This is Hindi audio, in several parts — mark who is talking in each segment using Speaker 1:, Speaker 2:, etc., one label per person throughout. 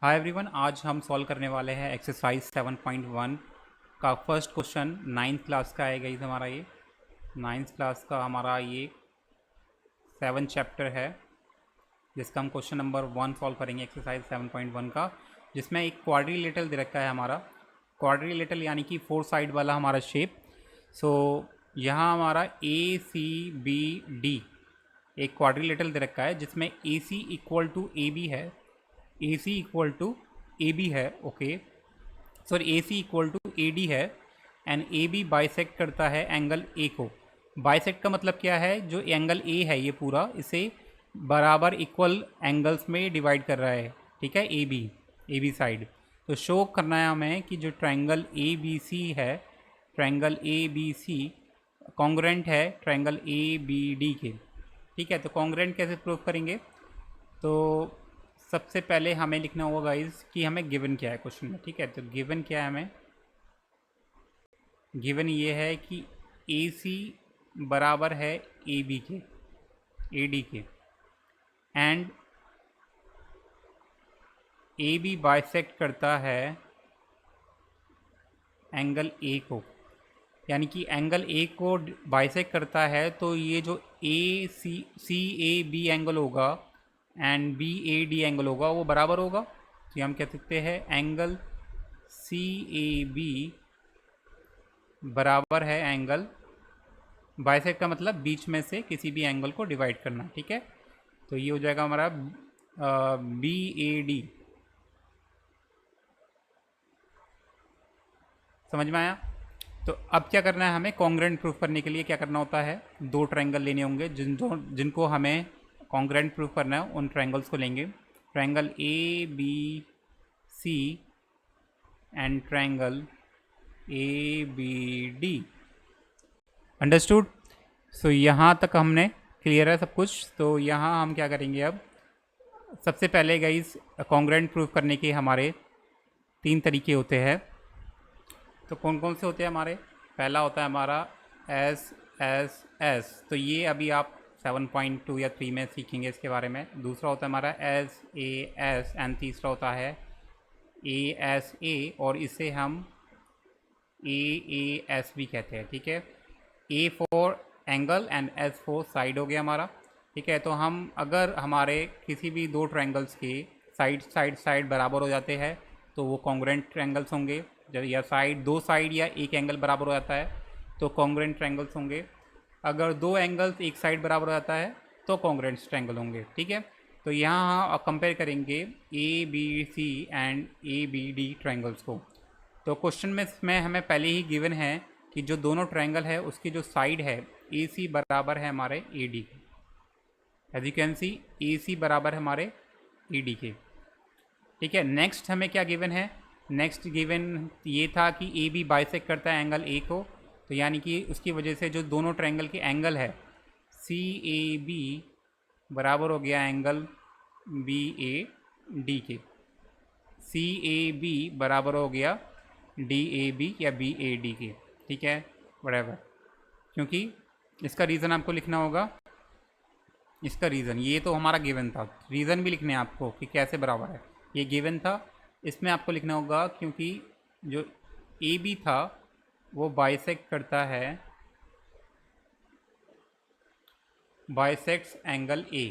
Speaker 1: हाय एवरीवन, आज हम सॉल्व करने वाले हैं एक्सरसाइज 7.1 का फर्स्ट क्वेश्चन। नाइन्थ क्लास का है गाइस हमारा ये। नाइन्थ क्लास का हमारा ये 7 चैप्टर है, जिसका हम क्वेश्चन नंबर 1 सॉल्व करेंगे एक्सरसाइज 7.1 का, जिसमें एक क्वाड्रिलेटरल दे रखा है हमारा। क्वाड्रिलेटरल यानी कि 4 साइड वाला हमारा शेप। सो यहाँ हमारा ACBD एक क्वाड्रिलेटरल दे रखा है, जिसमें AC इक्वल टू AB है। AC इक्वल टू AB है, okay sorry, AC equal to AD है एंड AB बाइसेक्ट करता है एंगल A को। बाइसेक्ट का मतलब क्या है? जो एंगल A है ये पूरा, इसे बराबर इक्वल एंगल्स में डिवाइड कर रहा है, ठीक है, AB साइड। तो शो करना है हमें कि जो ट्रायंगल ABC है, ट्रायंगल ABC कॉन्ग्रुएंट है ट्रायंगल ABD के। ठीक है, तो कॉन्ग्रुएंट कैसे प्रूव करेंगे? तो सबसे पहले हमें लिखना होगा गाइस कि हमें गिवन क्या है क्वेश्चन में। ठीक है, तो गिवन क्या है हमें? गिवन ये है कि AC बराबर है AB के, AD के, एंड AB बाइसेक्ट करता है एंगल A को। यानी कि एंगल A को बाइसेक्ट करता है, तो ये जो CAB एंगल होगा एंड BAD एंगल होगा वो बराबर होगा। तो हम कह सकते हैं एंगल CAB बराबर है एंगल, बाइसेक्ट का मतलब बीच में से किसी भी एंगल को डिवाइड करना। ठीक है, तो ये हो जाएगा हमारा BAD। समझ में आया? तो अब क्या करना है हमें? कॉन्ग्रुएंट प्रूफ करने के लिए क्या करना होता है? दो ट्रायंगल लेने होंगे जिनको हमें कॉन्ग्रुएंट प्रूफ करना है। उन ट्रायंगल्स को लेंगे, triangle ABC and triangle ABD। Understood? So यहाँ तक हमने क्लियर है सब कुछ। तो यहाँ हम क्या करेंगे अब? सबसे पहले गाइस, कॉन्ग्रुएंट प्रूफ करने के हमारे 3 तरीके होते हैं। तो कौन कौन से होते हैं हमारे? पहला होता है हमारा SSS। तो ये अभी आप 7.2 या 3 में सीखेंगे इसके बारे में। दूसरा होता है हमारा SAS एंड तीसरा होता है ASA, और इसे हम AAS भी कहते हैं। ठीक है, A for angle and S for side हो गया हमारा। ठीक है, तो हम अगर हमारे किसी भी दो ट्रायंगल्स के साइड बराबर हो जाते हैं तो वो कॉन्ग्रुएंट ट्रायंगल्स होंगे। जब या दो साइड या एक एंगल बराबर हो जाता है तो कॉन्ग्रुएंट ट्रायंगल्स होंगे। अगर दो एंगल्स एक साइड बराबर हो जाता है तो कॉन्ग्रुएंट ट्रायंगल होंगे। ठीक है, तो यहाँ कंपेयर करेंगे ABC एंड ABD ट्रायंगल्स को। तो क्वेश्चन में हमें पहले ही गिवन है कि जो दोनों ट्रायंगल है उसकी जो साइड है AC बराबर है हमारे AD के। As you can see, AC बराबर है हमारे AD के। ठीक है, नेक्स्ट हमें क्या गिवन है? नेक्स्ट गिवन ये था कि AB बाइसेक्ट करता है एंगल A को। तो यानी कि उसकी वजह से जो दोनों ट्रायंगल के एंगल है CAB बराबर हो गया एंगल BAD के। CAB बराबर हो गया DAB या BAD के। ठीक है, बराबर, क्योंकि इसका रीज़न आपको लिखना होगा। इसका रीज़न, ये तो हमारा गिवन था, रीज़न भी लिखने हैं आपको कि कैसे बराबर है। ये गिवन था, इसमें आपको लिखना होगा क्योंकि जो AB था वो बाइसेक्ट करता है, बाइसेक्ट्स एंगल A।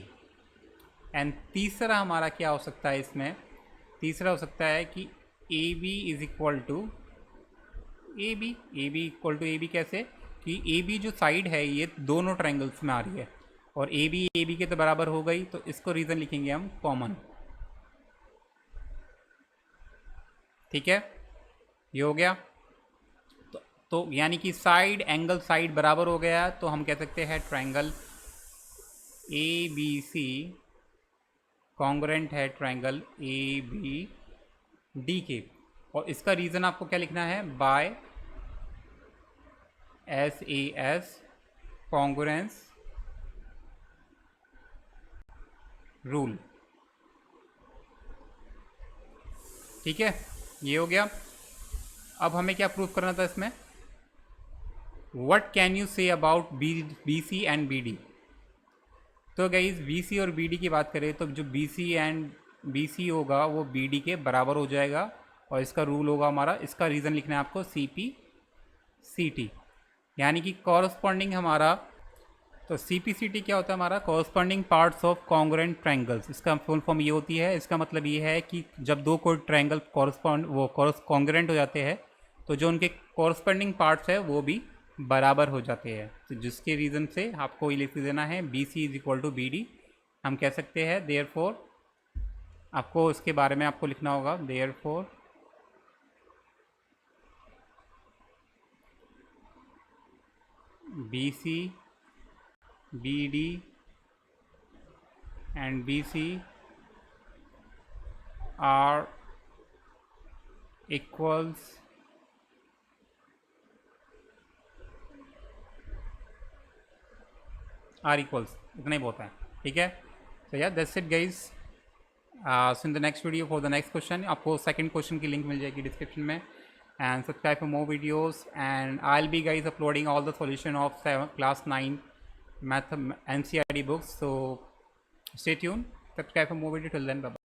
Speaker 1: एंड तीसरा हमारा क्या हो सकता है इसमें? तीसरा हो सकता है कि AB is equal to AB कैसे? कि AB जो साइड है ये दोनों ट्रायंगल्स में आ रही है और AB के तो बराबर हो गई, तो इसको रीज़न लिखेंगे हम कॉमन। ठीक है, ये हो गया। तो यानी कि साइड बराबर हो गया, तो हम कह सकते हैं ट्रायंगल ABC कॉन्ग्रुएंट है ट्रायंगल ABD के। और इसका रीज़न आपको क्या लिखना है? By SAS congruence rule. ठीक है, ये हो गया। अब हमें क्या प्रूफ करना था इसमें? What can you say about BC and BD? तो गाइज BC और BD की बात करें तो जो BC एंड बी सी होगा वो बी डी के बराबर हो जाएगा, और इसका रूल होगा हमारा, इसका रीज़न लिखना है आपको सी पी सी टी, यानी कि कॉरस्पॉन्डिंग हमारा, तो सी पी सी टी क्या होता है हमारा, corresponding parts of congruent triangles. इसका फुल फॉर्म ये होती है, इसका मतलब ये है कि जब दो कोई ट्रायंगल कॉन्ग्रुएंट हो जाते हैं तो जो उनके कॉरस्पॉन्डिंग पार्ट्स है वो भी बराबर हो जाते हैं। तो जिसके रीज़न से आपको ये लिख देना है B C is equal to B D. हम कह सकते हैं देयरफॉर, आपको इसके बारे में आपको लिखना होगा, therefore B C B D and B C are equals इतना ही बहुत है, ठीक है। तो यार that's it guys, so in the next video for the next question, आपको सेकंड क्वेश्चन की लिंक मिल जाएगी डिस्क्रिप्शन में, and subscribe for more videos, and I will be guys uploading all the solution of class 9 math NCERT books, so stay tuned, subscribe for more video, till then, bye bye.